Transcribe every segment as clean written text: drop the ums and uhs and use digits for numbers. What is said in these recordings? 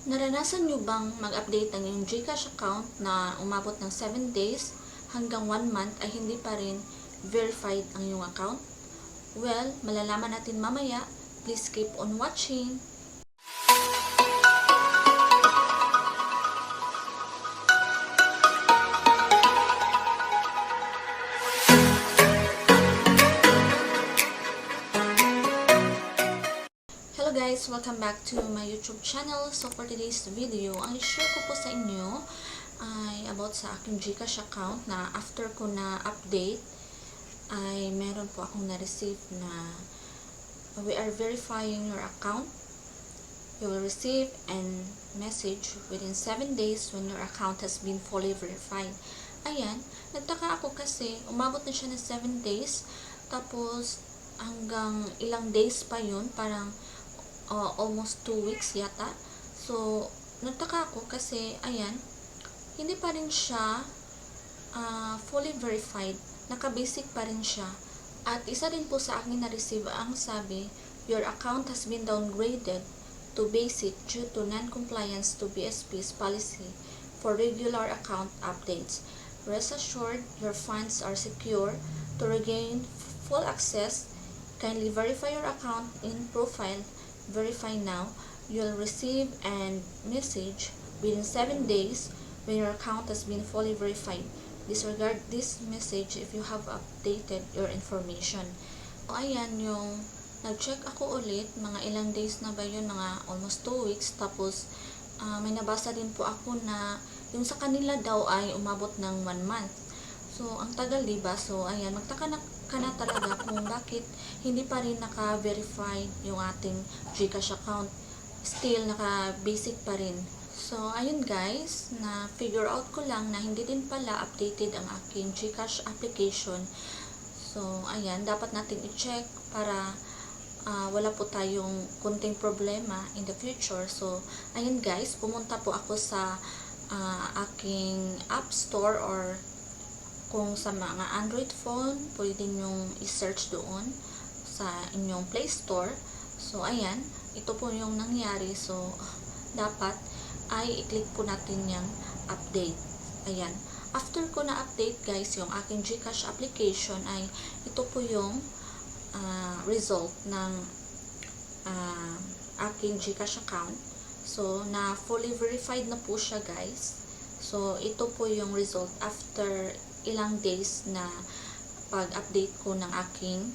Naranasan nyo bang mag-update ng inyong GCash account na umabot ng 7 days hanggang 1 month ay hindi pa rin verified ang inyong account? Well, malalaman natin mamaya. Please keep on watching. Hello guys! Welcome back to my YouTube channel. So for today's video, ang i-share ko po sa inyo ay about sa aking GCash account na after ko na update ay meron po akong na-receive na we are verifying your account. You will receive a message within 7 days when your account has been fully verified. Ayan, nagtaka ako kasi umabot na siya ng 7 days tapos hanggang ilang days pa yun, parang almost 2 weeks yata. So, nagtaka ako kasi, ayan, hindi pa rin siya fully verified. Naka-basic pa rin siya. At isa din po sa akin na-receive ang sabi, your account has been downgraded to basic due to non-compliance to BSP's policy for regular account updates. Rest assured, your funds are secure. To regain full access, kindly verify your account in profile. Verify now. You'll receive a message within 7 days when your account has been fully verified. Disregard this message if you have updated your information. O ayan, yung nag-check ako ulit, mga ilang days na ba yun, mga almost 2 weeks, tapos may nabasa din po ako na yung sa kanila daw ay umabot ng 1 month. So, ang tagal, diba? So, ayan, magtaka na ka na talaga kung bakit hindi pa rin naka-verify yung ating GCash account. Still, naka-basic pa rin. So, ayun guys, na-figure out ko lang na hindi din pala updated ang aking GCash application. So, ayan, dapat natin i-check para wala po tayong kunting problema in the future. So, ayun guys, pumunta po ako sa aking app store or kung sa mga Android phone, pwede nyong i-search doon sa inyong Play Store. So, ayan, ito po yung nangyari. So, dapat ay i-click po natin yung update. Ayan. After ko na-update guys, yung aking GCash application ay ito po yung result ng aking GCash account. So, na fully verified na po siya guys. So, ito po yung result after ilang days na pag-update ko ng aking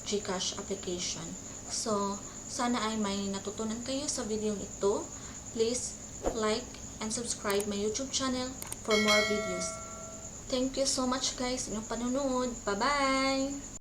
GCash application. So, sana ay may natutunan kayo sa video ito. Please like and subscribe my YouTube channel for more videos. Thank you so much guys inyong panunood. Bye-bye!